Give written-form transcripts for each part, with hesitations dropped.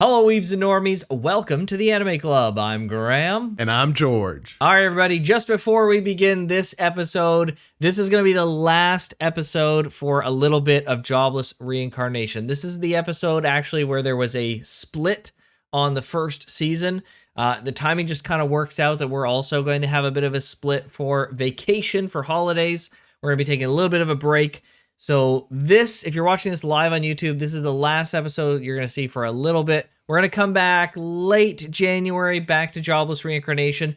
Hello, Weebs and Normies. Welcome to the Anime Club. I'm Graham. And I'm George. All right, everybody. Just before we begin this episode, this is going to be the last episode for a little bit of Jobless Reincarnation. This is the episode, actually, where there was a split on the first season. The timing just kind of works out that we're also going to have a bit of a split for vacation, for holidays. We're going to be taking a little bit of a break. So this, if you're watching this live on YouTube, this is the last episode you're going to see for a little bit. We're going to come back late January, back to Jobless Reincarnation.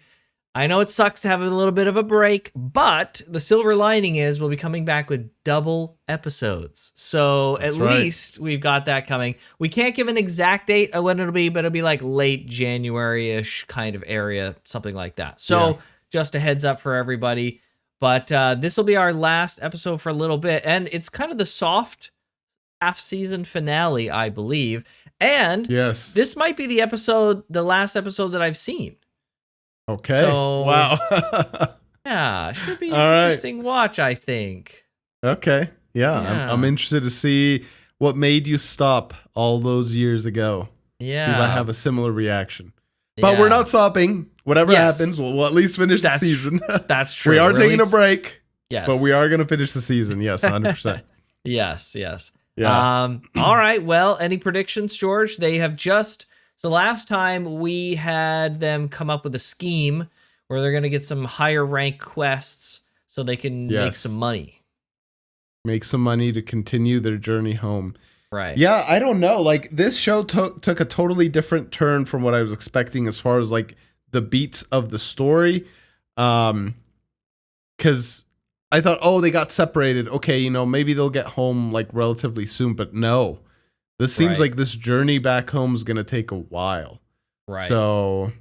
I know it sucks to have a little bit of a break, but the silver lining is we'll be coming back with double episodes. So at least we've got that coming. We can't give an exact date of when it'll be, but it'll be like late January-ish kind of area, something like that. So just a heads up for everybody. But this will be our last episode for a little bit, and it's kind of the soft half-season finale, I believe. And this might be the last episode that I've seen. Okay. So, wow. Yeah, should be an interesting watch, I think. Okay. Yeah. I'm interested to see what made you stop all those years ago. Yeah. See if I have a similar reaction. But we're not stopping. Whatever happens, we'll at least finish the season. That's true. We are taking a break. Yes. But we are going to finish the season. Yes, 100%. Yes. Yeah. All right. Well, any predictions, George? They have just... So last time we had them come up with a scheme where they're going to get some higher rank quests so they can make some money. Make some money to continue their journey home. Right. Yeah, I don't know. Like, this show took a totally different turn from what I was expecting as far as, like, the beats of the story. Because I thought, oh, they got separated. Okay, you know, maybe they'll get home, like, relatively soon. But no. This seems like this journey back home is going to take a while. Right. So,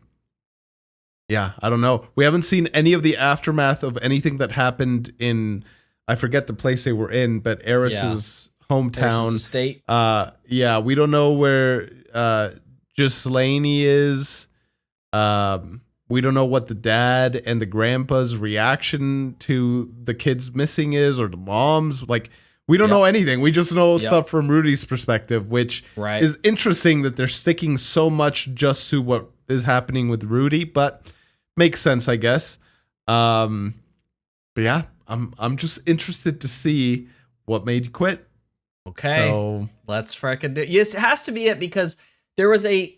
yeah, I don't know. We haven't seen any of the aftermath of anything that happened in, I forget the place they were in, but Eris's hometown. State. Yeah, we don't know where Ghislaine is. We don't know what the dad and the grandpa's reaction to the kids missing is, or the mom's. Like, we don't know anything. We just know stuff from Rudy's perspective, which is interesting that they're sticking so much just to what is happening with Rudy, but makes sense, I guess. But yeah, I'm just interested to see what made you quit. Okay, so let's frickin' do. Yes, it has to be it, because there was a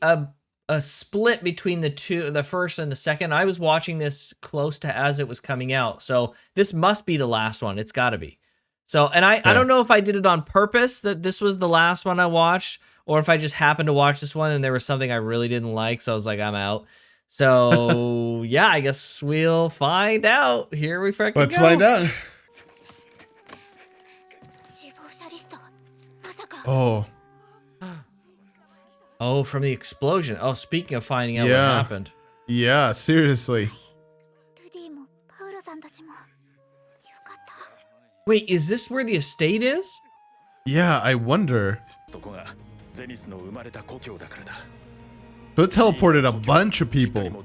split between the first and the second. I was watching this close to as it was coming out, so this must be the last one. It's got to be. So, and I don't know if I did it on purpose that this was the last one I watched, or if I just happened to watch this one and there was something I really didn't like, so I was like, I'm out. So yeah, I guess we'll find out. Here we frickin' Let's find out. Oh, from the explosion. Oh, speaking of finding out what happened. Yeah, seriously. Wait, is this where the estate is? Yeah, I wonder. So it teleported a bunch of people.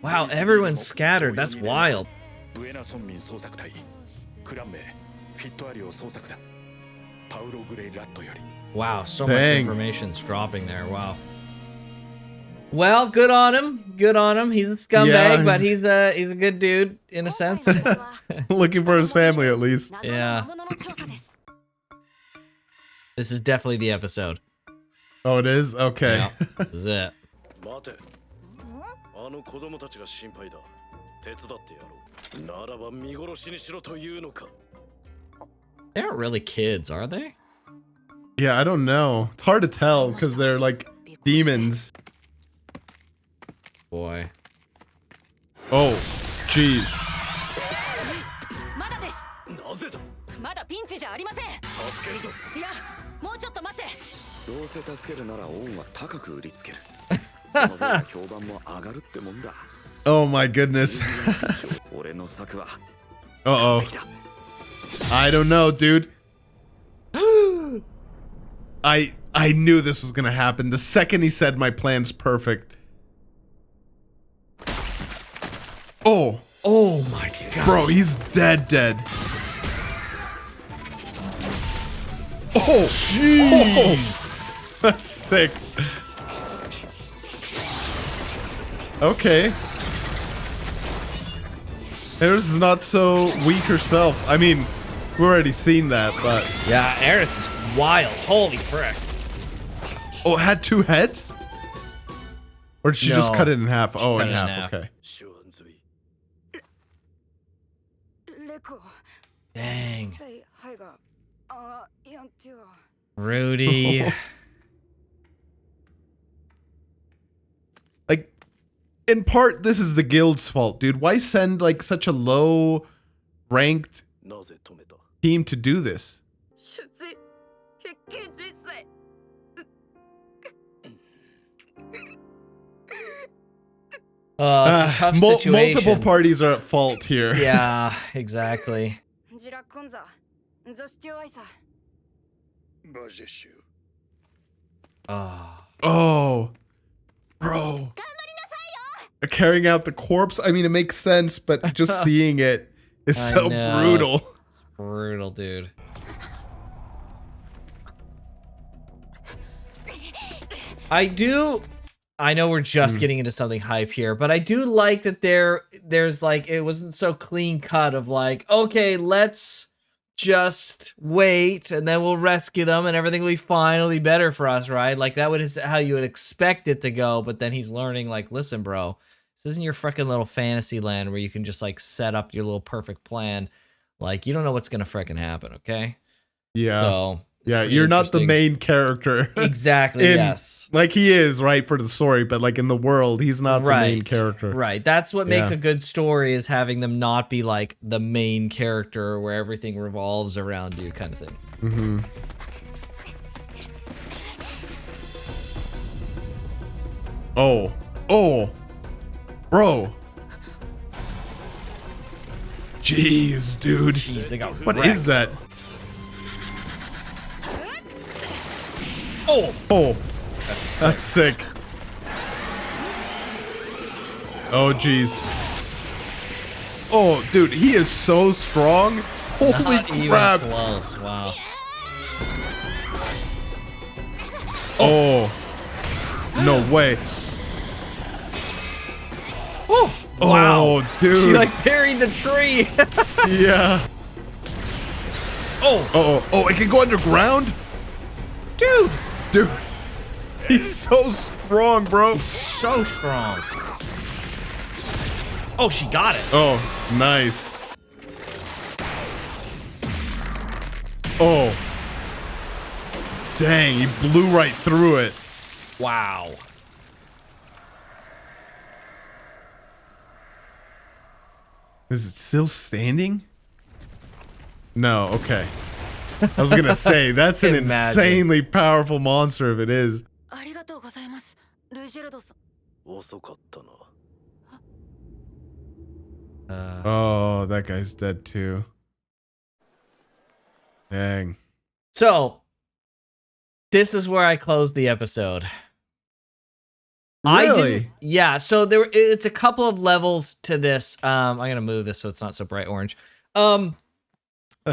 Wow, everyone's scattered. That's wild. Wow, so much information's dropping there. Wow. Well, good on him. Good on him. He's a scumbag, but he's a good dude in a sense. Looking for his family, at least. Yeah. This is definitely the episode. Oh, it is? Okay. Yeah, this is it. They aren't really kids, are they? Yeah, I don't know. It's hard to tell because they're like demons. Boy. Oh, jeez. Oh my goodness. Uh-oh. I don't know, dude. I knew this was gonna happen. The second he said my plan's perfect. Oh my god. Bro, he's dead. Oh, jeez. That's sick. Okay. Eris is not so weak herself. I mean, we've already seen that, but... Yeah, Eris is wild. Holy frick. Oh, it had 2 heads? Or did she just No. cut it in half? Oh, cut in it in half. half. Okay. Dang. Rudy. Like, in part, this is the guild's fault, dude. Why send, like, such a low-ranked team to do this? It's a tough situation. Multiple parties are at fault here. Yeah, exactly. Oh. Oh, bro. Carrying out the corpse? I mean, it makes sense, but just seeing it is I so know. brutal. It's brutal, dude. I know we're just getting into something hype here, but I do like that there's like, it wasn't so clean cut of like, okay, let's just wait and then we'll rescue them and everything will be fine, it'll be better for us, right? Like that is how you would expect it to go, but then he's learning like, listen, bro, this isn't your freaking little fantasy land where you can just like set up your little perfect plan. Like, you don't know what's gonna freaking happen, okay? Yeah. So yeah, really you're not the interesting. main character. Exactly, yes. Like he is, right, for the story, but like in the world, he's not the main character. Right. That's what makes a good story, is having them not be like the main character where everything revolves around you kind of thing. Mm-hmm. Oh. Oh. Bro. Jeez, dude. Jeez, they got What wrecked. is that? Oh. Oh. That's sick. Oh, jeez. Oh, dude, he is so strong. Holy Not crap. even close. Wow. Oh. No way. Oh. Wow. Oh, dude. She like parried the tree. Yeah. Oh. Oh, oh, it can go underground? Dude. Dude. He's so strong, bro. So strong. Oh, she got it. Oh, nice. Oh. Dang, he blew right through it. Wow. Is it still standing? No, okay. I was gonna say, that's an Imagine. insanely powerful monster if it is. Oh, that guy's dead too. Dang. So, this is where I close the episode. Really? Yeah, so it's a couple of levels to this. I'm gonna move this so it's not so bright orange.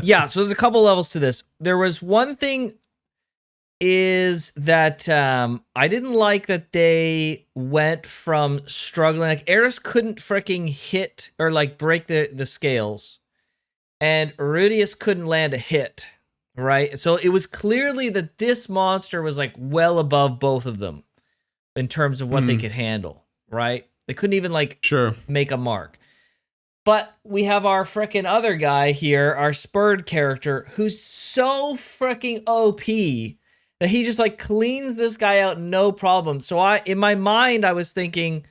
Yeah, so there's a couple levels to this. There was one thing is that I didn't like that they went from struggling. Like Eris couldn't freaking hit or like break the scales, and Rudius couldn't land a hit. Right, so it was clearly that this monster was like well above both of them in terms of what they could handle. Right, they couldn't even like make a mark. But we have our frickin' other guy here, our spurred character, who's so frickin' OP that he just like cleans this guy out no problem. So in my mind, I was thinking,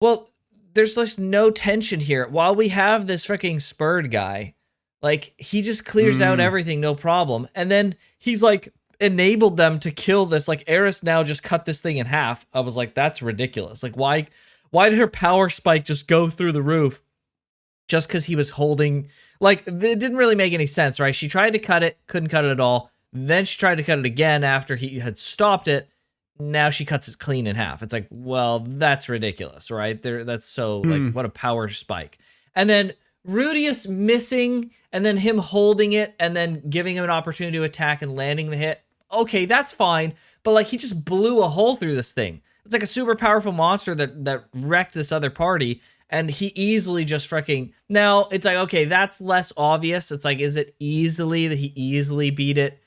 well, there's just no tension here. While we have this frickin' spurred guy, like he just clears out everything no problem. And then he's like enabled them to kill this. Like Eris now just cut this thing in half. I was like, that's ridiculous. Like why did her power spike just go through the roof? Just because he was holding, like, it didn't really make any sense, right? She tried to cut it, couldn't cut it at all. Then she tried to cut it again after he had stopped it. Now she cuts it clean in half. It's like, well, that's ridiculous, right? That's so, like, what a power spike. And then Rudius missing, and then him holding it, and then giving him an opportunity to attack and landing the hit. okay, that's fine. But like he just blew a hole through this thing. It's like a super powerful monster that wrecked this other party. And he easily just freaking... Now, it's like, okay, that's less obvious. It's like, is it easily that he easily beat it?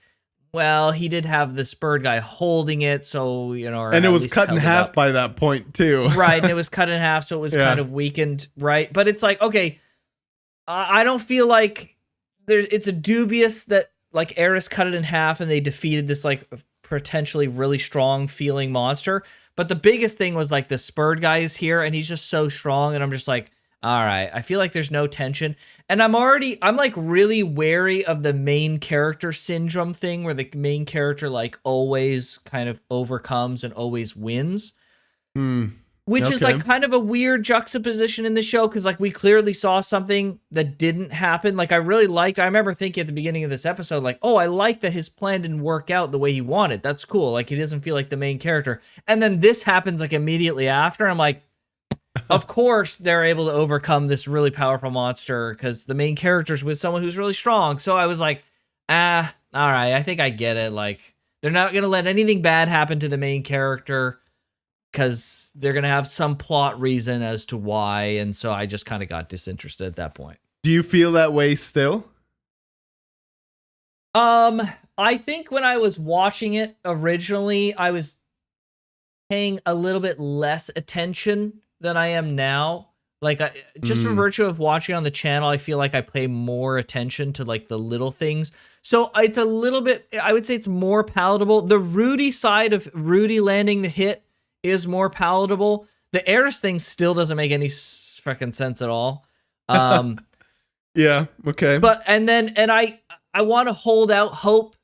Well, he did have this bird guy holding it, so, you know... And it was cut in half by that point, too. Right, and it was cut in half, so it was kind of weakened, right? But it's like, okay, I don't feel like it's a dubious that, like, Eris cut it in half and they defeated this, like, potentially really strong feeling monster. But the biggest thing was, like, the spurred guy is here, and he's just so strong, and I'm just like... All right, I feel like there's no tension. And I'm like really wary of the main character syndrome thing where the main character like always kind of overcomes and always wins. Which is like kind of a weird juxtaposition in the show because like we clearly saw something that didn't happen. Like I remember thinking at the beginning of this episode, like, oh, I like that his plan didn't work out the way he wanted. That's cool. Like he doesn't feel like the main character. And then this happens like immediately after. I'm like, of course, they're able to overcome this really powerful monster because the main character's with someone who's really strong. So I was like, all right, I think I get it. Like, they're not going to let anything bad happen to the main character because they're going to have some plot reason as to why. And so I just kind of got disinterested at that point. Do you feel that way still? I think when I was watching it originally, I was paying a little bit less attention than I am now. Like just for virtue of watching on the channel, I feel like I pay more attention to like the little things. So it's a little bit, I would say it's more palatable. The Rudy side of Rudy landing the hit is more palatable. The Eris thing still doesn't make any freaking sense at all. Yeah, okay. But and I want to hold out hope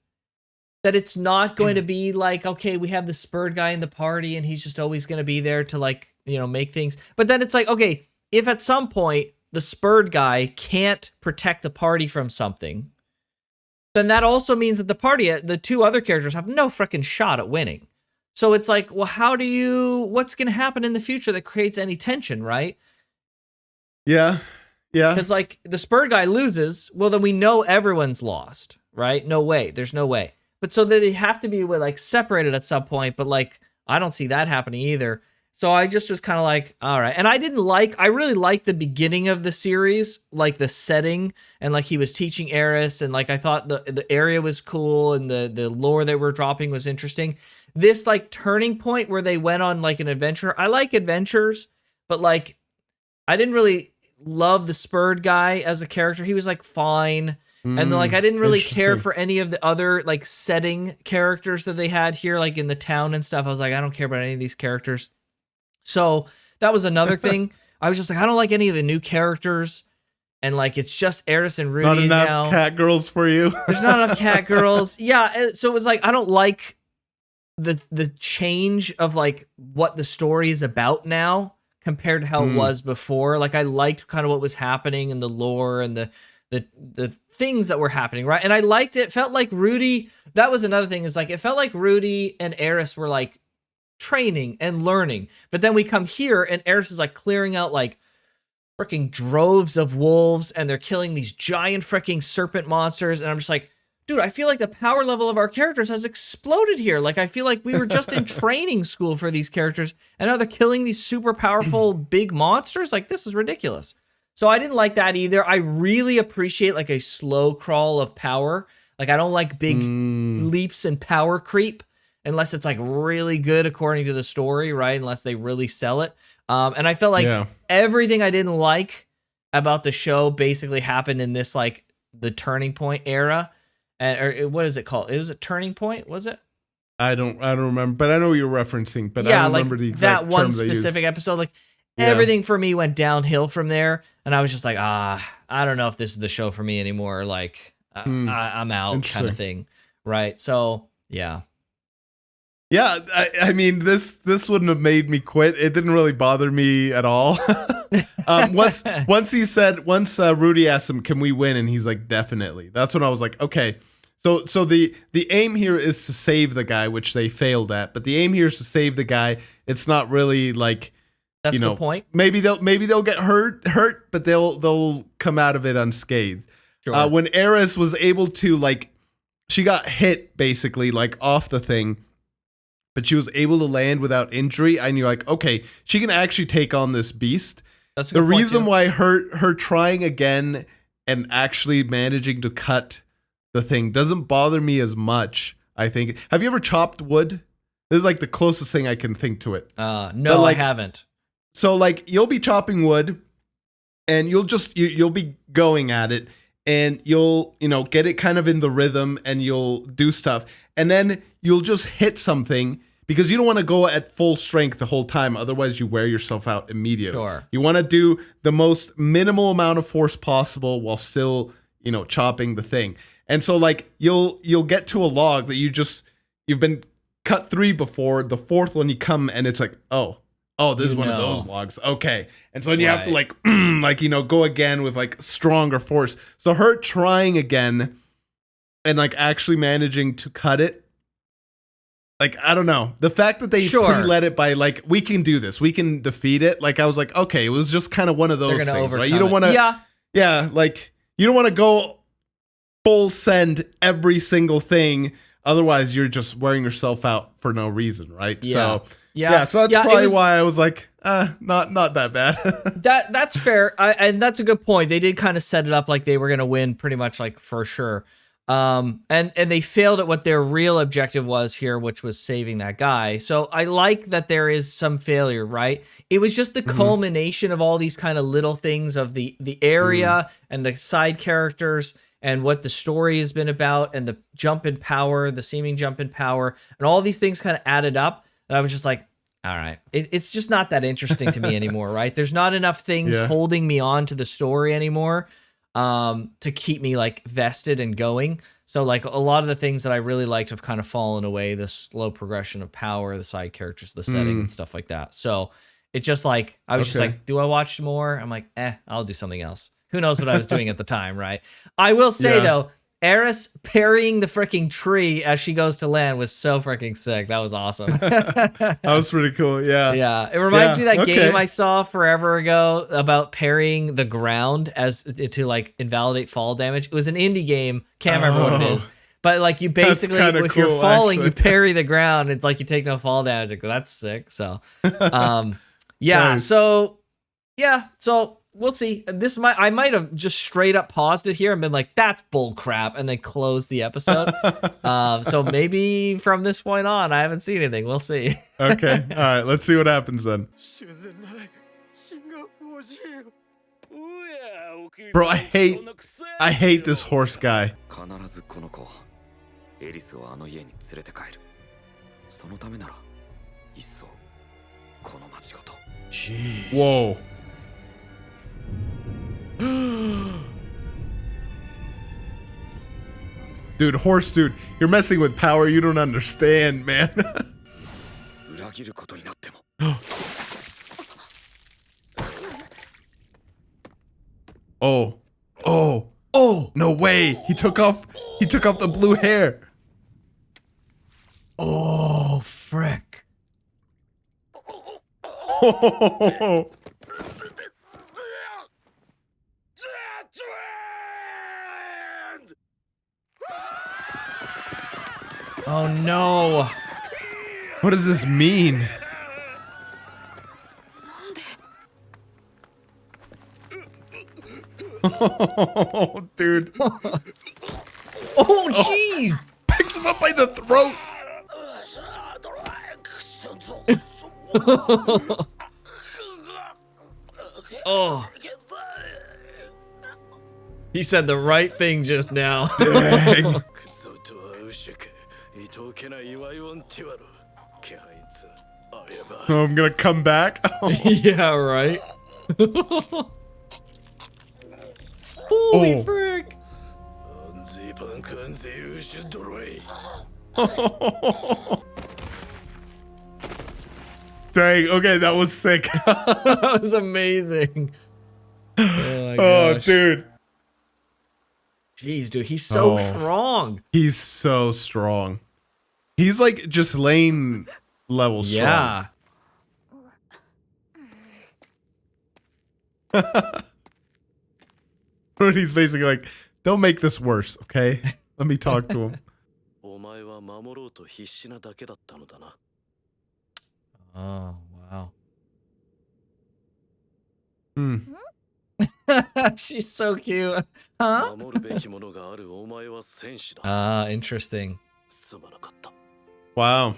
that it's not going to be like, okay, we have the spurred guy in the party and he's just always going to be there to like, you know, make things. But then it's like, okay, if at some point the spurred guy can't protect the party from something, then that also means that the party, the two other characters have no freaking shot at winning. So it's like, well, what's going to happen in the future that creates any tension, right? Yeah. Yeah. Because like the spurred guy loses, well, then we know everyone's lost, right? No way. There's no way. But so they have to be like separated at some point, but like I don't see that happening either. So I just was kind of like, all right. And I really liked the beginning of the series, like the setting and like he was teaching Eris and like I thought the area was cool and the lore they were dropping was interesting. This like turning point where they went on like an adventure. I like adventures, but like I didn't really love the spurred guy as a character. He was like fine. And then, like, I didn't really care for any of the other, like, setting characters that they had here, like, in the town and stuff. I was like, I don't care about any of these characters. So, that was another thing. I was just like, I don't like any of the new characters. And, like, it's just Eris and Rudy now. Not enough cat girls for you. There's not enough cat girls. Yeah, so it was like, I don't like the change of, like, what the story is about now compared to how it was before. Like, I liked kind of what was happening and the lore and the things that were happening, right? And I liked it. Felt like Rudy, that was another thing, is like it felt like Rudy and Eris were like training and learning. But then we come here and Eris is like clearing out like freaking droves of wolves and they're killing these giant freaking serpent monsters. And I'm just like, dude, I feel like the power level of our characters has exploded here. Like I feel like we were just in training school for these characters and now they're killing these super powerful big monsters. Like this is ridiculous. So I didn't like that either. I really appreciate like a slow crawl of power. Like I don't like big leaps and power creep unless it's like really good according to the story, right? Unless they really sell it. And I felt like everything I didn't like about the show basically happened in this like the turning point era. Or what is it called? It was a turning point, was it? I don't remember, but I know what you're referencing, but I don't remember the exact that one term they used. specific episode. Like everything for me went downhill from there. And I was just like, I don't know if this is the show for me anymore. Like, I'm out kind of thing. Right. So, yeah. Yeah. I mean, this wouldn't have made me quit. It didn't really bother me at all. Once Rudy asked him, can we win? And he's like, definitely. That's when I was like, okay. So the aim here is to save the guy, which they failed at. But the aim here is to save the guy. It's not really like, that's the point. Maybe they'll get hurt, but they'll come out of it unscathed. Sure. When Eris was able to like she got hit basically like off the thing, but she was able to land without injury. And you're like, okay, she can actually take on this beast. That's a The good point, reason too. why her trying again and actually managing to cut the thing doesn't bother me as much, I think. Have you ever chopped wood? This is like the closest thing I can think to it. No, like, I haven't. So like you'll be chopping wood and you'll be going at it and you'll, get it kind of in the rhythm and you'll do stuff. And then you'll just hit something because you don't want to go at full strength the whole time. Otherwise you wear yourself out immediately. Sure. You want to do the most minimal amount of force possible while still, chopping the thing. And so like you'll get to a log that you've been cut 3 before. The 4th one you come and it's like, oh, this is one of those logs. Okay. And so then you have to like, go again with like stronger force. So her trying again and like actually managing to cut it. Like, I don't know. The fact that they pre-let it by like, we can do this. We can defeat it. Like, I was like, okay, it was just kind of one of those things, right? You don't want to, like, you don't want to go full send every single thing. Otherwise, you're just wearing yourself out for no reason, right? Yeah. So, so that's probably why I was like, not that bad. That's fair. And that's a good point. They did kind of set it up like they were going to win pretty much like for sure. And they failed at what their real objective was here, which was saving that guy. So I like that there is some failure, right? It was just the culmination of all these kind of little things of the area and the side characters and what the story has been about and the jump in power, the seeming jump in power, and all these things kind of added up. And I was just like, all right, it's just not that interesting to me anymore, right? There's not enough things holding me on to the story anymore to keep me like vested and going. So like a lot of the things that I really liked have kind of fallen away, the slow progression of power, the side characters, the setting and stuff like that. So it just like, I was just like, do I watch more? I'm like, I'll do something else. Who knows what I was doing at the time, right? I will say though, Eris parrying the freaking tree as she goes to land was so freaking sick. That was awesome. That was pretty cool. Yeah. Yeah. It reminds me of that game I saw forever ago about parrying the ground as to like invalidate fall damage. It was an indie game. Can't remember what it is. But like you basically, if you're falling, you parry the ground. It's like you take no fall damage. Like, that's sick. So, Nice. So we'll see. I might have just straight up paused it here and been like, that's bull crap, and then closed the episode. So maybe from this point on, I haven't seen anything. We'll see. Okay. All right. Let's see what happens then. Bro, I hate this horse guy. Jeez. Whoa. Dude, horse dude, you're messing with power you don't understand, man. Oh, no way. He took off the blue hair. Oh, frick. Oh no. What does this mean? Oh, dude. Oh, jeez. Picks him up by the throat. Oh. He said the right thing just now. Dang. Oh, I'm gonna come back. Yeah, right. Holy frick. Dang, okay, that was sick. That was amazing. Oh, my gosh. Dude. Jeez, dude, he's so strong. He's so strong. He's like just lane level strong. Yeah. He's basically like, don't make this worse, okay? Let me talk to him. Oh, wow. Hmm. She's so cute. Huh? Interesting. Wow.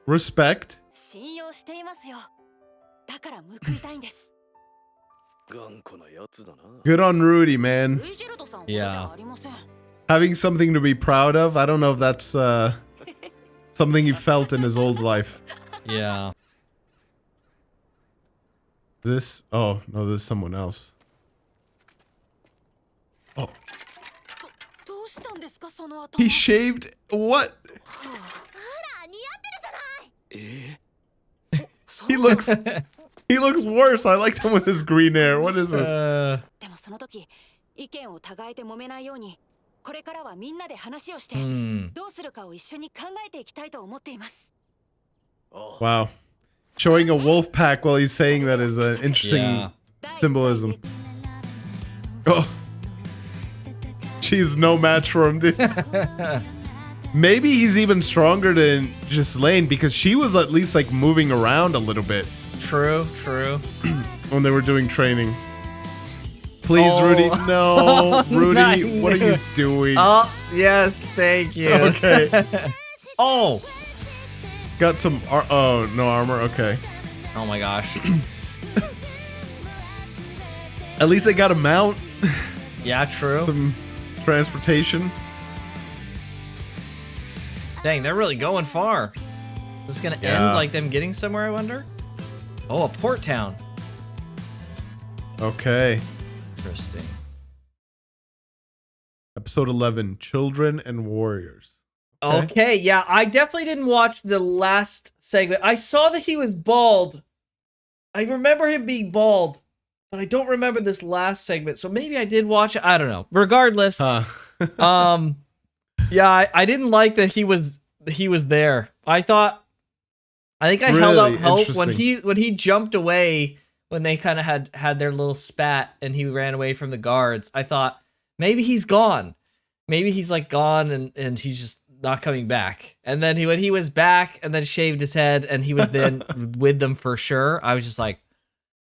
Respect. 信用していますよ。だから報いたいんです。 Good on Rudy, man. ルイジェルドさんほどじゃありません。 Having something to be proud of. I don't know if that's something he felt in his old life. Yeah. This? Oh, no, this is someone else. Oh. どうしたんですかその後。 He shaved? What? ほら、似合ってるじゃない。 He looks worse. I liked him with his green hair. What is this? でもその時、意見を互えて揉めないように、これからはみんなで話をして、どうするかを一緒に考えていきたいと思っています。 Wow. Showing a wolf pack while he's saying that is an interesting symbolism. Oh. She's no match for him, dude. Maybe he's even stronger than Ghislaine because she was at least like moving around a little bit. True. When they were doing training. Please, Oh. Rudy. No, Rudy, Nice. what are you doing? Oh, yes, thank you. Okay. Oh. Got some. Oh, no armor. Okay. Oh my gosh. At least they got a mount. Yeah, true. Some transportation. Dang, they're really going far. Is this gonna end like them getting somewhere, I wonder? Oh, a port town. Okay. Interesting. Episode 11, Children and Warriors. Okay, yeah, I definitely didn't watch the last segment. I saw that he was bald. I remember him being bald, but I don't remember this last segment. So maybe I did watch it. I don't know. Regardless, Huh. yeah, I didn't like that he was there. I think I held Really out hope interesting. when he jumped away when they kind of had their little spat and he ran away from the guards. I thought maybe he's gone. Maybe he's like gone and he's just not coming back. And then when he was back and then shaved his head and he was then with them for sure, I was just like,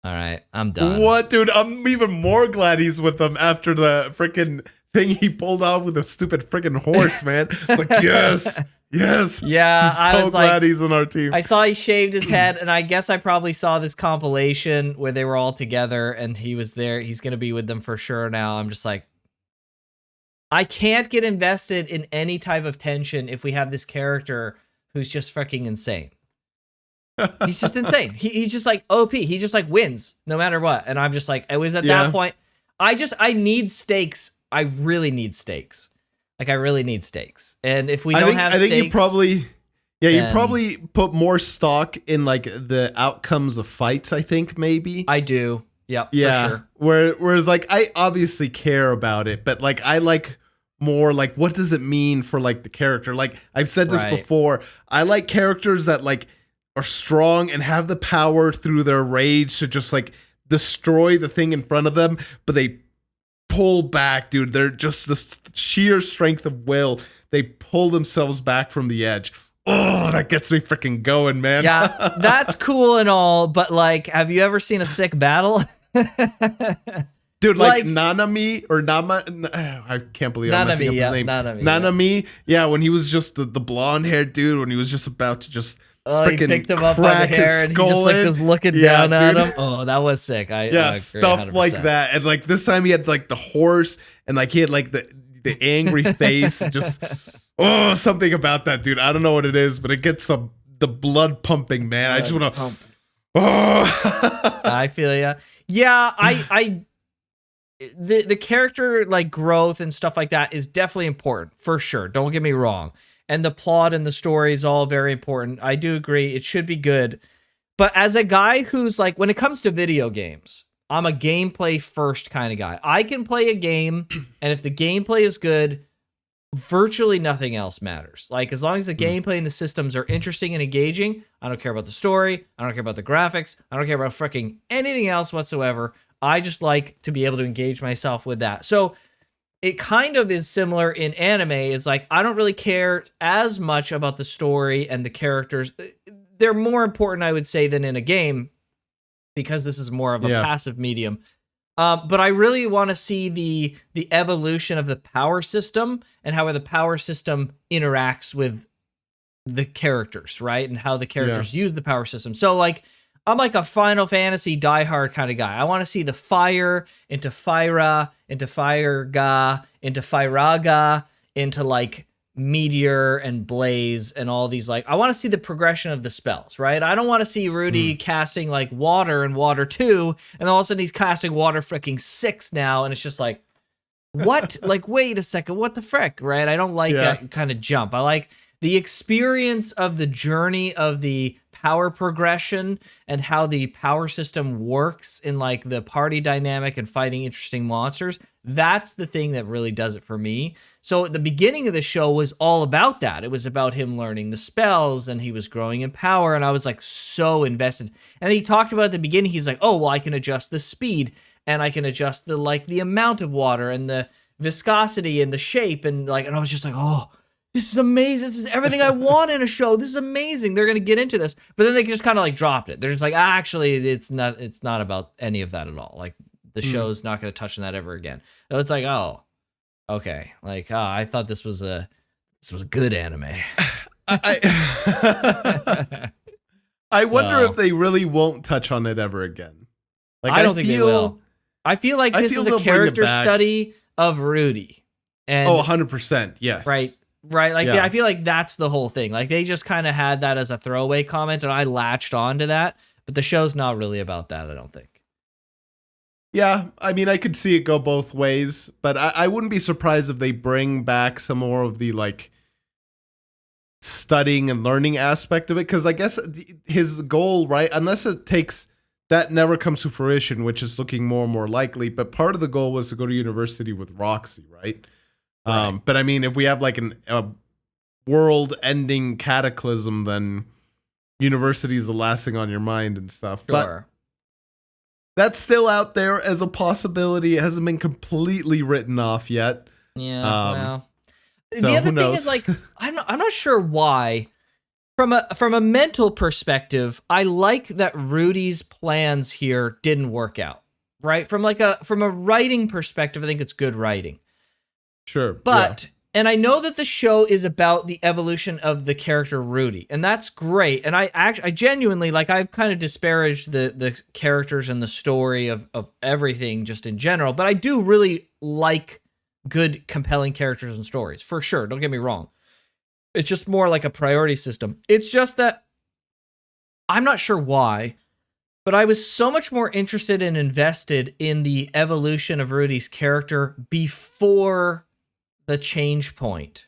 all right, I'm done. What, dude? I'm even more glad he's with them after the freaking thing he pulled off with a stupid freaking horse, man. It's like, yes, yes. Yeah, I'm so I was glad like, he's on our team. I saw he shaved his head, and I guess I probably saw this compilation where they were all together and he was there. He's going to be with them for sure now. I'm just like, I can't get invested in any type of tension if we have this character who's just fucking insane. He's just insane. He's just like OP. He just like wins no matter what. And I'm just like, it was at that point. I need stakes. I really need stakes. Like I really need stakes. And if we don't have stakes, you probably, you then- probably put more stock in like the outcomes of fights. I think maybe. I do. Yep. Yeah. For sure. Whereas like I obviously care about it, but like I like more like what does it mean for like the character? Like I've said this Right. before. I like characters that like are strong and have the power through their rage to just like destroy the thing in front of them, but they pull back, dude. They're just the sheer strength of will. They pull themselves back from the edge. Oh, that gets me freaking going, man. Yeah, that's cool and all, but like, have you ever seen a sick battle? Dude, like, Like- Nanami or Nama, I can't believe I'm messing up his name. Nanami, yeah, when he was just the blonde haired dude, when he was just about to just He freaking picked him up by the crack his hair and he just skull like in. was looking Yeah, down at dude. him. Oh, that was sick. I Yeah, agree stuff like 100%. that. And like this time he had like the horse and like he had like the angry face. And just something about that, dude. I don't know what it is, but it gets the blood pumping, man. I just want to. Oh, I feel ya. Yeah, the character like growth and stuff like that is definitely important for sure. Don't get me wrong. And the plot and the story is all very important. I do agree. It should be good. But as a guy who's like, when it comes to video games, I'm a gameplay first kind of guy. I can play a game, and if the gameplay is good, virtually nothing else matters. Like, as long as the gameplay and the systems are interesting and engaging, I don't care about the story. I don't care about the graphics. I don't care about freaking anything else whatsoever. I just like to be able to engage myself with that. So it kind of is similar in anime. Is like, I don't really care as much about the story and the characters. They're more important, I would say, than in a game, because this is more of a passive medium. But I really want to see the evolution of the power system and how the power system interacts with the characters, right? And how the characters use the power system. So like, I'm like a Final Fantasy diehard kind of guy. I want to see the fire into Fyra, into Firega, into Fyraga, into like Meteor and Blaze and all these, like, I want to see the progression of the spells, right? I don't want to see Rudy casting like water and water 2, and all of a sudden he's casting water freaking 6 now, and it's just like, what? Like, wait a second, what the frick, right? I don't like that kind of jump. I like the experience of the journey of the power progression and how the power system works in like the party dynamic and fighting interesting monsters. That's the thing that really does it for me. So at the beginning of the show was all about that. It was about him learning the spells and he was growing in power, and I was like so invested. And he talked about at the beginning, he's like, oh, well, I can adjust the speed and I can adjust the like the amount of water and the viscosity and the shape, and like, and I was just like, oh, this is amazing. This is everything I want in a show. This is amazing. They're going to get into this. But then they just kind of like dropped it. They're just like, actually, it's not about any of that at all. Like, the show's not going to touch on that ever again. So it's like, oh, okay. Like, I thought this was a good anime. I wonder if they really won't touch on it ever again. Like, I don't think they will. I feel like this is a character study of Rudy. And 100%. Yes. Right. Like, I feel like that's the whole thing. Like, they just kind of had that as a throwaway comment, and I latched on to that. But the show's not really about that, I don't think. Yeah, I mean, I could see it go both ways, but I wouldn't be surprised if they bring back some more of the, like, studying and learning aspect of it, because I guess his goal, right, unless it takes, that never comes to fruition, which is looking more and more likely, but part of the goal was to go to university with Roxy, right? But I mean, if we have like a world-ending cataclysm, then university is the last thing on your mind and stuff. Sure. But that's still out there as a possibility. It hasn't been completely written off yet. Yeah. Well, so the other thing is, like, I'm not sure why. From a mental perspective, I like that Rudy's plans here didn't work out. Right? From a writing perspective, I think it's good writing. Sure. But, and I know that the show is about the evolution of the character Rudy, and that's great. And I genuinely, like, I've kind of disparaged the characters and the story of everything just in general, but I do really like good, compelling characters and stories, for sure. Don't get me wrong. It's just more like a priority system. It's just that I'm not sure why, but I was so much more interested and invested in the evolution of Rudy's character before the change point.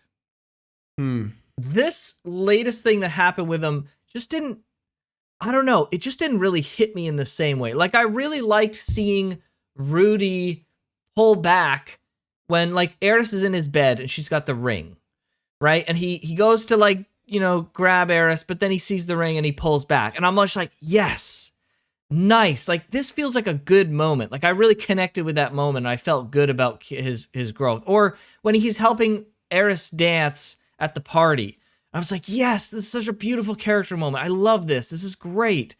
This latest thing that happened with him just didn't, I don't know, it just didn't really hit me in the same way. Like, I really liked seeing Rudy pull back when, like, Eris is in his bed and she's got the ring, right? And he goes to, like, you know, grab Eris, but then he sees the ring and he pulls back. And I'm just like, yes, nice. Like, this feels like a good moment. Like, I really connected with that moment, and I felt good about his growth. Or when he's helping Eris dance at the party, I was like, yes, this is such a beautiful character moment. I love this. This is great.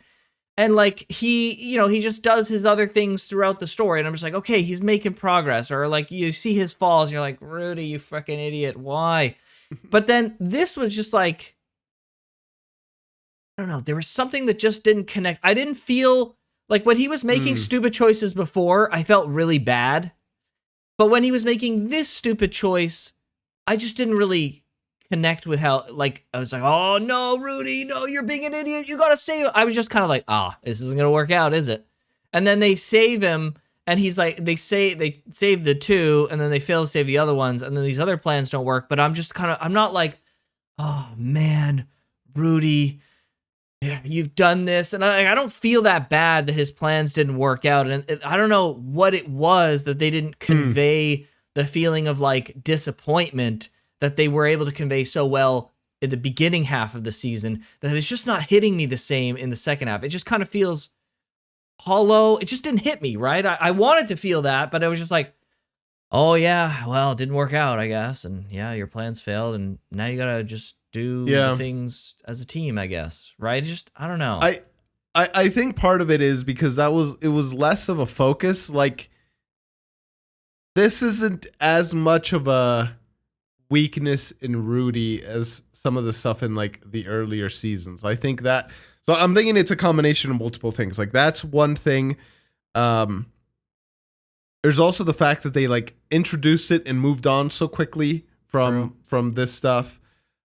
And, like, he just does his other things throughout the story, and I'm just like, okay, he's making progress. Or, like, you see his falls, and you're like, Rudy, you freaking idiot, why? But then this was just like, I don't know, there was something that just didn't connect. I didn't feel like when he was making stupid choices before, I felt really bad. But when he was making this stupid choice, I just didn't really connect with how, like, I was like, oh no, Rudy, no, you're being an idiot. You gotta save him. I was just kind of like, this isn't gonna work out, is it? And then they save him, and he's like, they save the 2, and then they fail to save the other ones, and then these other plans don't work. But I'm just I'm not like, oh man, Rudy, you've done this. And I don't feel that bad that his plans didn't work out. And I don't know what it was that they didn't convey the feeling of, like, disappointment that they were able to convey so well in the beginning half of the season, that it's just not hitting me the same in the second half. It just kind of feels hollow. It just didn't hit me, right? I wanted to feel that, but I was just like, oh yeah, well, it didn't work out, I guess, and yeah, your plans failed, and now you gotta just do the things as a team, I guess, right? Just I don't know. I think part of it is because it was less of a focus. Like, this isn't as much of a weakness in Rudy as some of the stuff in like the earlier seasons. I think that, so I'm thinking it's a combination of multiple things. Like, that's one thing. There's also the fact that they like introduced it and moved on so quickly from this stuff.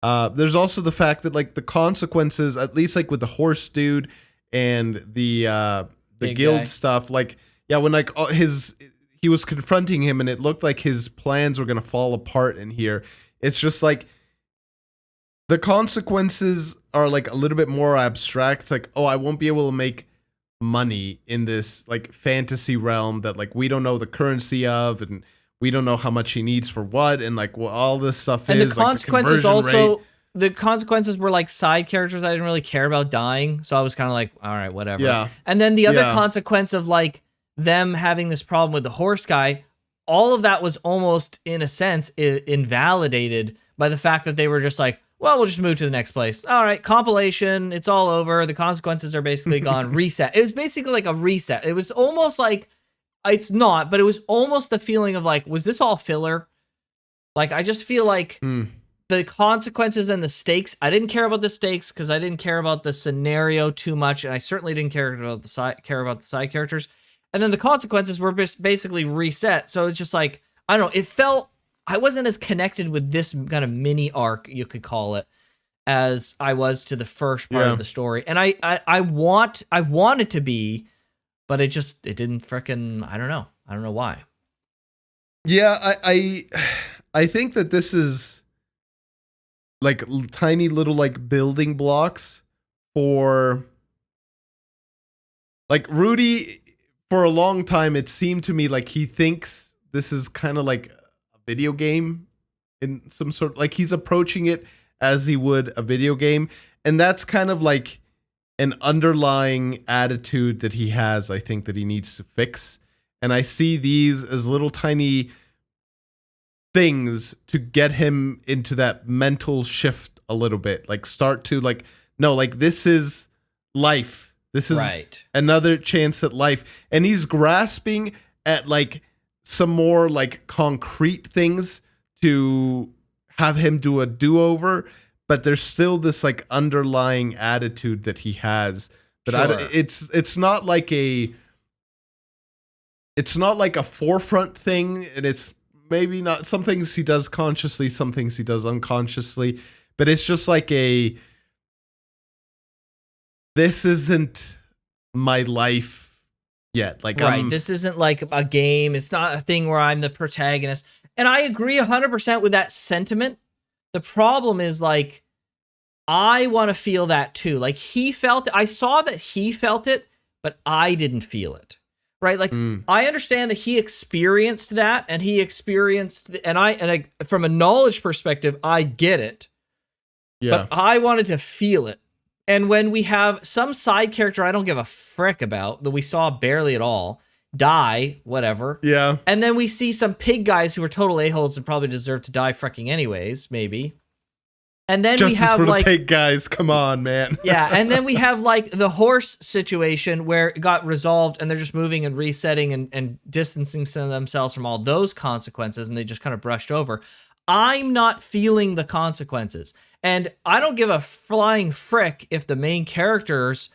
There's also the fact that like the consequences, at least like with the horse dude and the Big guild guy. stuff, like, yeah, when like he was confronting him and it looked like his plans were gonna fall apart in here. It's just like the consequences are like a little bit more abstract. It's like, oh, I won't be able to make money in this like fantasy realm that like we don't know the currency of, and we don't know how much he needs for what, and like what all this stuff And is. the consequences like, the conversion also, rate. the consequences were like side characters I didn't really care about dying, so I was kind of like, all right, whatever. Yeah. And then the other Yeah. consequence of like them having this problem with the horse guy, all of that was almost in a sense invalidated by the fact that they were just like, well, we'll just move to the next place. All right, compilation, it's all over. The consequences are basically gone. Reset. It was basically like a reset. It was almost like, it's not, but it was almost the feeling of like, was this all filler? Like, I just feel like the consequences and the stakes, I didn't care about the stakes because I didn't care about the scenario too much, and I certainly didn't care about the side characters. And then the consequences were just basically reset. So it's just like, I don't know, it felt, I wasn't as connected with this kind of mini arc, you could call it, as I was to the first part of the story. And I wanted to be, but it didn't frickin', I don't know why. Yeah, I think that this is like tiny little like building blocks for like Rudy. For a long time, it seemed to me like he thinks this is kind of like a video game in some sort, like he's approaching it as he would a video game. And that's kind of like an underlying attitude that he has, I think, that he needs to fix. And I see these as little tiny things to get him into that mental shift a little bit. Like, start to like, no, like, this is life. This is right. Another chance at life. And he's grasping at like some more like concrete things to have him do a do-over, but there's still this like underlying attitude that he has that Sure. it's not like a forefront thing, and it's maybe not, some things he does consciously, some things he does unconsciously, but it's just like this isn't my life yet. Like, right. This isn't like a game. It's not a thing where I'm the protagonist. And I agree 100% with that sentiment. The problem is like, I want to feel that too. Like, he felt it. I saw that he felt it, but I didn't feel it. Right? Like, I understand that he experienced that, and he experienced, and I from a knowledge perspective, I get it. yeah. But I wanted to feel it. And when we have some side character I don't give a frick about, that we saw barely at all, die, whatever. Yeah. And then we see some pig guys who are total a-holes and probably deserve to die fricking anyways, maybe. And then Justice we have for like, the pig guys, come on, man. yeah, and then we have like the horse situation where it got resolved and they're just moving and resetting and distancing themselves from all those consequences, and they just kind of brushed over. I'm not feeling the consequences. And I don't give a flying frick if the main characters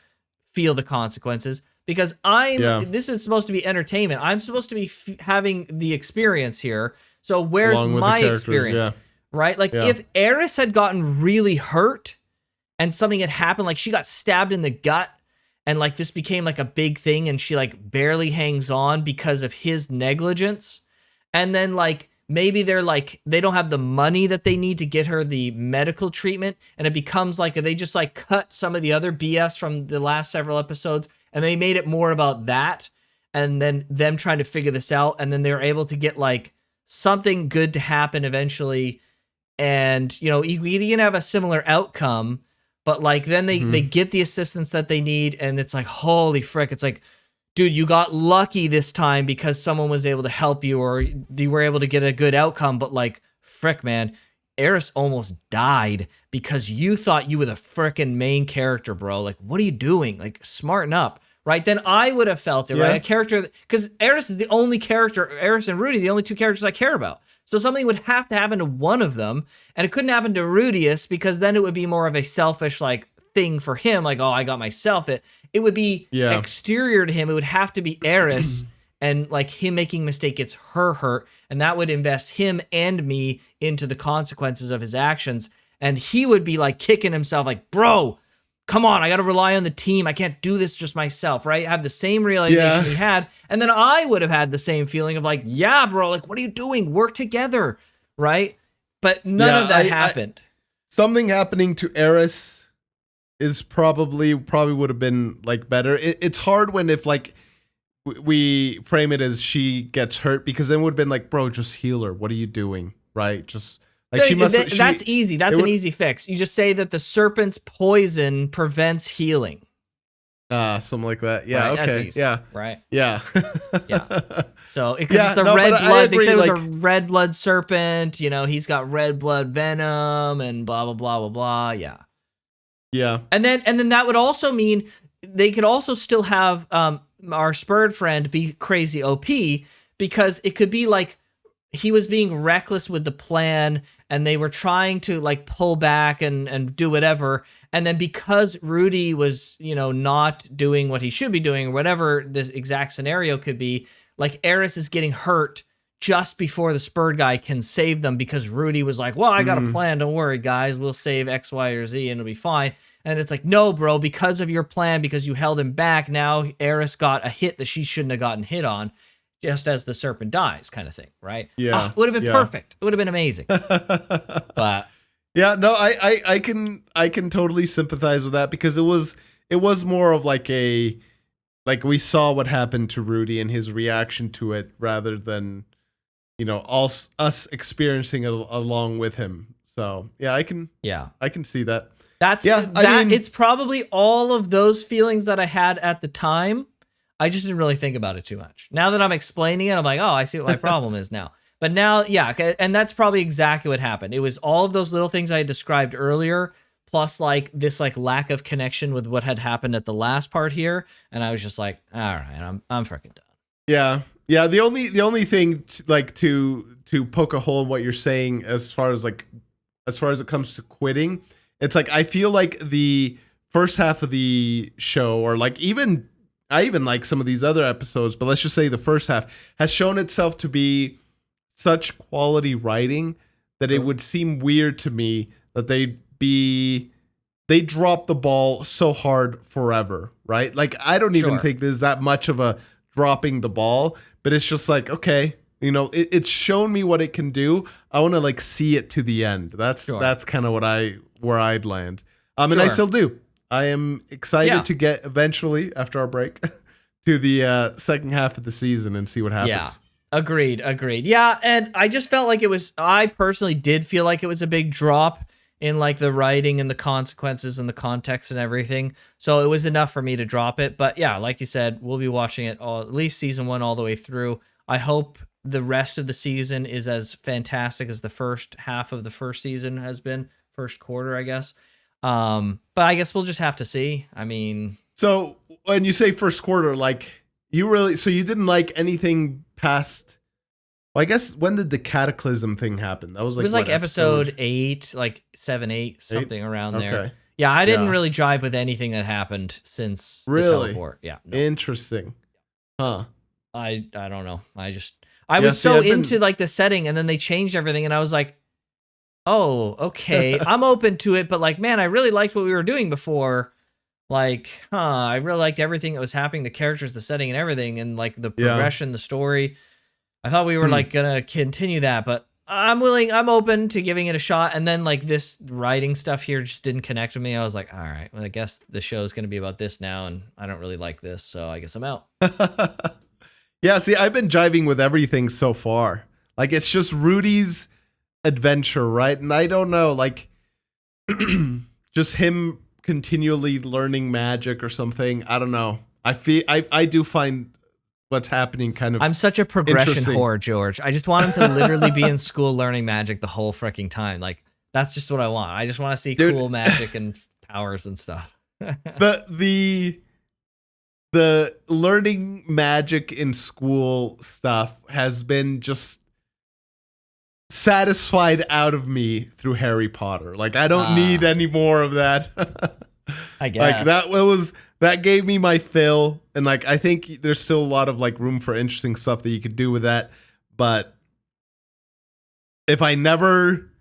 feel the consequences, because this is supposed to be entertainment. I'm supposed to be having the experience here. So where's Along with the my characters, experience? yeah. Right? Like, if Eris had gotten really hurt and something had happened, like she got stabbed in the gut and like this became like a big thing and she like barely hangs on because of his negligence. And then like, maybe they're like, they don't have the money that they need to get her the medical treatment. And it becomes like, they just like cut some of the other BS from the last several episodes and they made it more about that. And then them trying to figure this out. And then they're able to get like something good to happen eventually. And, you know, we can have a similar outcome, but like then they get the assistance that they need. And it's like, holy frick. It's like, dude, you got lucky this time because someone was able to help you or you were able to get a good outcome. But like, frick, man, Eris almost died because you thought you were the frickin' main character, bro. Like, what are you doing? Like, smarten up, right? Then I would have felt it, right? A character, because Eris is the only character, Eris and Rudy, the only two characters I care about. So something would have to happen to one of them, and it couldn't happen to Rudius because then it would be more of a selfish, like, thing for him, like, oh, I got myself it. It would be exterior to him. It would have to be Eris, and like him making a mistake gets her hurt, and that would invest him and me into the consequences of his actions. And he would be like kicking himself, like, bro, come on, I got to rely on the team. I can't do this just myself, right? Have the same realization he had. And then I would have had the same feeling of like, yeah, bro, like, what are you doing? Work together, right? But none of that happened. Something happening to Eris is probably would have been like better. It's hard when if like we frame it as she gets hurt, because then it would have been like, bro, just heal her. What are you doing? Right? Just like that's easy. That's an easy fix. You just say that the serpent's poison prevents healing. Something like that. Yeah. Right? Okay. Yeah. Right. Yeah. Yeah. So it's the red blood. They said it was a red blood serpent. You know, he's got red blood venom and blah blah blah blah blah. Yeah. Yeah. And then that would also mean they could also still have our spurred friend be crazy OP, because it could be like he was being reckless with the plan and they were trying to like pull back and do whatever. And then because Rudy was, you know, not doing what he should be doing or whatever the exact scenario could be, like Eris is getting hurt just before the spurred guy can save them because Rudy was like, well, I got a plan. Don't worry, guys. We'll save X, Y, or Z and it'll be fine. And it's like, no, bro, because of your plan, because you held him back, now Eris got a hit that she shouldn't have gotten hit on just as the serpent dies kind of thing, right? Yeah. It would have been perfect. It would have been amazing. But yeah, no, I can totally sympathize with that, because it was more of like we saw what happened to Rudy and his reaction to it rather than, you know, us experiencing it along with him. So yeah, I can see that. It's probably all of those feelings that I had at the time. I just didn't really think about it too much. Now that I'm explaining it, I'm like, oh, I see what my problem is now. But now, yeah, and that's probably exactly what happened. It was all of those little things I had described earlier, plus like this like lack of connection with what had happened at the last part here, and I was just like, all right, I'm freaking done. Yeah. Yeah, the only thing to poke a hole in what you're saying as far as it comes to quitting, it's like I feel like the first half of the show, or like I even like some of these other episodes, but let's just say the first half has shown itself to be such quality writing that it would seem weird to me that they drop the ball so hard forever, right? Like I don't even think there's that much of a dropping the ball, but it's just like, okay, you know, it's shown me what it can do. I want to like see it to the end. That's kind of where I'd land. And I still do. I am excited to get eventually after our break to the second half of the season and see what happens. Yeah. Agreed. Yeah, and I just felt like I personally did feel like it was a big drop in like the writing and the consequences and the context and everything. So it was enough for me to drop it. But yeah, like you said, we'll be watching it at least season 1 all the way through. I hope the rest of the season is as fantastic as the first half of the first season has been, first quarter, I guess. But I guess we'll just have to see. I mean, so when you say first quarter, like you didn't like anything past, well, I guess when did the Cataclysm thing happen? That was like, it was like episode 8, like 7, 8, something around there. Yeah, I didn't really jive with anything that happened since the teleport. Yeah. No. Interesting. Huh. I don't know. I was so into like the setting, and then they changed everything, and I was like, oh, okay, I'm open to it, but like, man, I really liked what we were doing before. Like, I really liked everything that was happening, the characters, the setting, and everything, and like the progression, the story. I thought we were like gonna continue that, but I'm open to giving it a shot. And then like this writing stuff here just didn't connect with me. I was like, all right, well, I guess the show is gonna be about this now, and I don't really like this, so I guess I'm out. Yeah, see, I've been jiving with everything so far. Like, it's just Rudy's adventure, right? And I don't know, like, just him continually learning magic or something. I don't know. I do find what's happening kind of. I'm such a progression interesting. whore, George. I just want him to literally be in school learning magic the whole freaking time. Like, that's just what I want. I just want to see cool magic and powers and stuff. the learning magic in school stuff has been just satisfied out of me through Harry Potter. Like, I don't need any more of that. I guess. Like, that gave me my fill, and like I think there's still a lot of like room for interesting stuff that you could do with that. But if I never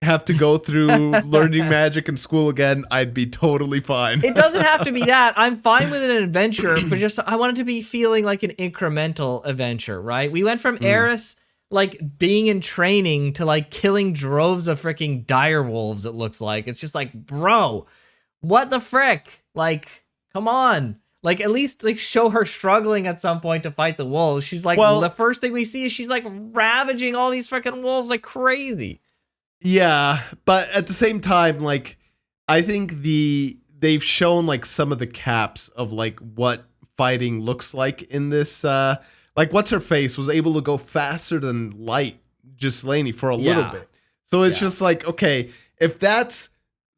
have to go through learning magic in school again, I'd be totally fine. It doesn't have to be that. I'm fine with an adventure, but just I want it to be feeling like an incremental adventure, right? We went from Eris like being in training to like killing droves of freaking dire wolves. It looks like it's just like, bro, what the frick? Like, come on. Like, at least like show her struggling at some point to fight the wolves. She's like, the first thing we see is she's like ravaging all these freaking wolves like crazy. Yeah, but at the same time, like, I think they've shown like some of the caps of like what fighting looks like in this. Like, what's her face was able to go faster than light, Ghislaine, for a little bit. So it's just like, okay, if that's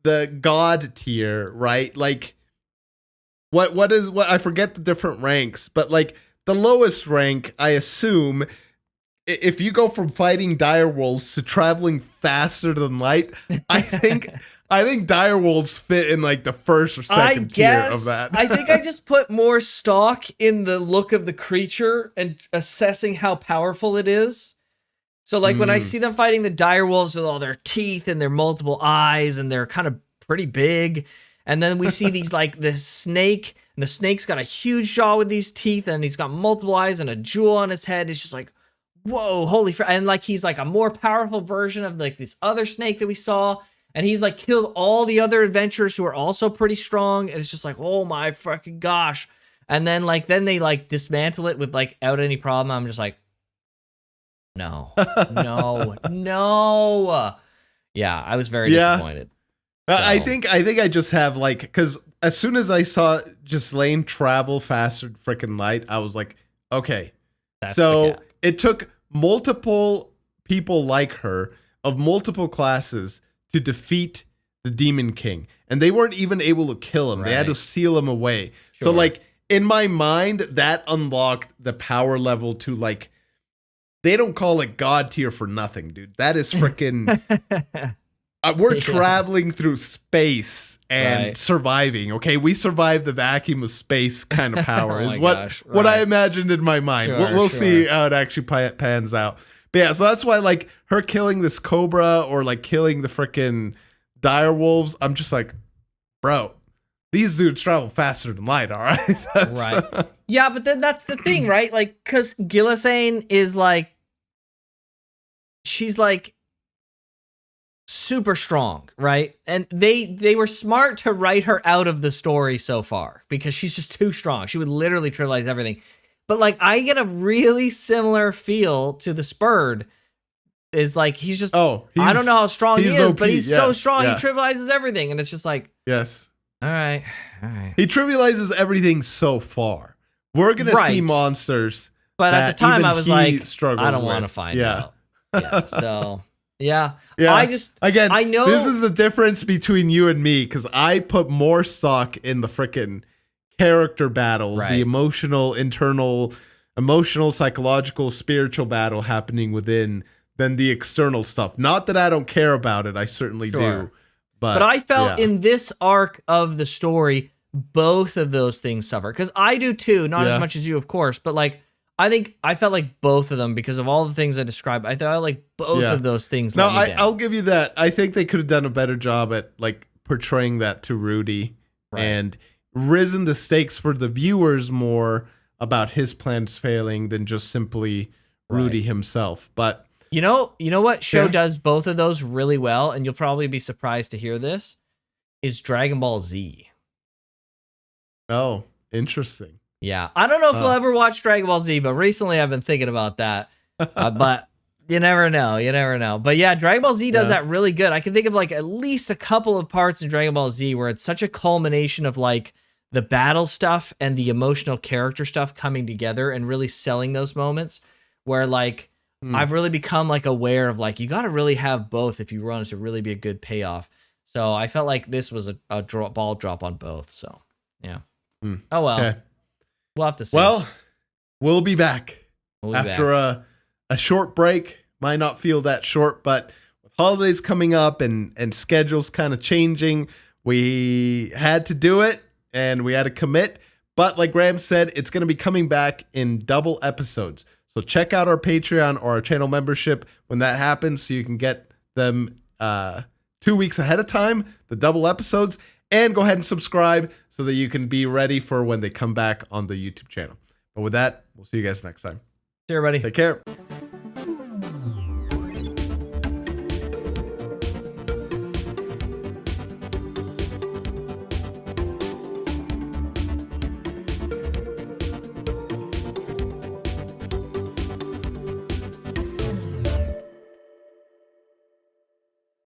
the god tier, right? Like, what I forget the different ranks, but like the lowest rank, I assume, if you go from fighting direwolves to traveling faster than light, I think direwolves fit in like the first or second tier of that. I think I just put more stock in the look of the creature and assessing how powerful it is. So like when I see them fighting the direwolves with all their teeth and their multiple eyes and they're kind of pretty big, and then we see these like this snake, and the snake's got a huge jaw with these teeth and he's got multiple eyes and a jewel on his head. It's just like, whoa, holy frick. And like he's like a more powerful version of like this other snake that we saw, and he's like killed all the other adventurers who are also pretty strong, and it's just like, oh my fucking gosh. And then they like dismantle it with like without any problem. I'm just like, no. Yeah, I was very disappointed. So. I think I just have like, because as soon as I saw Ghislaine travel faster than freaking light, I was like, okay. So it took multiple people like her of multiple classes to defeat the Demon King, and they weren't even able to kill him. Right. They had to seal him away. Sure. So like in my mind, that unlocked the power level to like, they don't call it god tier for nothing, dude. That is freaking. We're traveling through space and surviving. Okay, we survived the vacuum of space kind of power is what I imagined in my mind. Sure, we'll see how it actually pans out. But yeah, so that's why like her killing this cobra or like killing the freaking dire wolves, I'm just like, bro, these dudes travel faster than light. All right, right? Yeah, but then that's the thing, right? Like, because Ghislaine is like, she's like super strong, right? And they were smart to write her out of the story so far because she's just too strong. She would literally trivialize everything. But like I get a really similar feel to the Spurred. Is like he's just I don't know how strong he is, OP, but he's so strong he trivializes everything, and it's just like yes. All right. He trivializes everything so far. We're gonna see monsters, but at the time I was like, I don't want to find out. Yeah. So. Yeah. I know this is the difference between you and me, because I put more stock in the frickin' character battles, the emotional, psychological, spiritual battle happening within than the external stuff. Not that I don't care about it, I certainly do. But I felt in this arc of the story, both of those things suffer. Because I do too, not as much as you, of course, but like I felt like both of them because of all the things I described. I thought like both of those things. No, I'll give you that. I think they could have done a better job at like portraying that to Rudy and risen the stakes for the viewers more about his plans failing than just simply Rudy himself. But you know what show does both of those really well, and you'll probably be surprised to hear this, is Dragon Ball Z. Oh, interesting. Yeah, I don't know if we'll ever watch Dragon Ball Z, but recently I've been thinking about that. But you never know. But yeah, Dragon Ball Z does that really good. I can think of like at least a couple of parts in Dragon Ball Z where it's such a culmination of like the battle stuff and the emotional character stuff coming together and really selling those moments where like I've really become like aware of like you got to really have both if you want it to really be a good payoff. So I felt like this was a ball drop on both. So yeah. Oh well. Okay. We'll have to see. Well, we'll be back We'll be after a short break. Might not feel that short, but with holidays coming up and schedules kind of changing, we had to do it and we had to commit. But like Graham said, it's going to be coming back in double episodes. So check out our Patreon or our channel membership when that happens so you can get them 2 weeks ahead of time, the double episodes, and go ahead and subscribe so that you can be ready for when they come back on the YouTube channel. But with that, we'll see you guys next time. See you, everybody. Take care.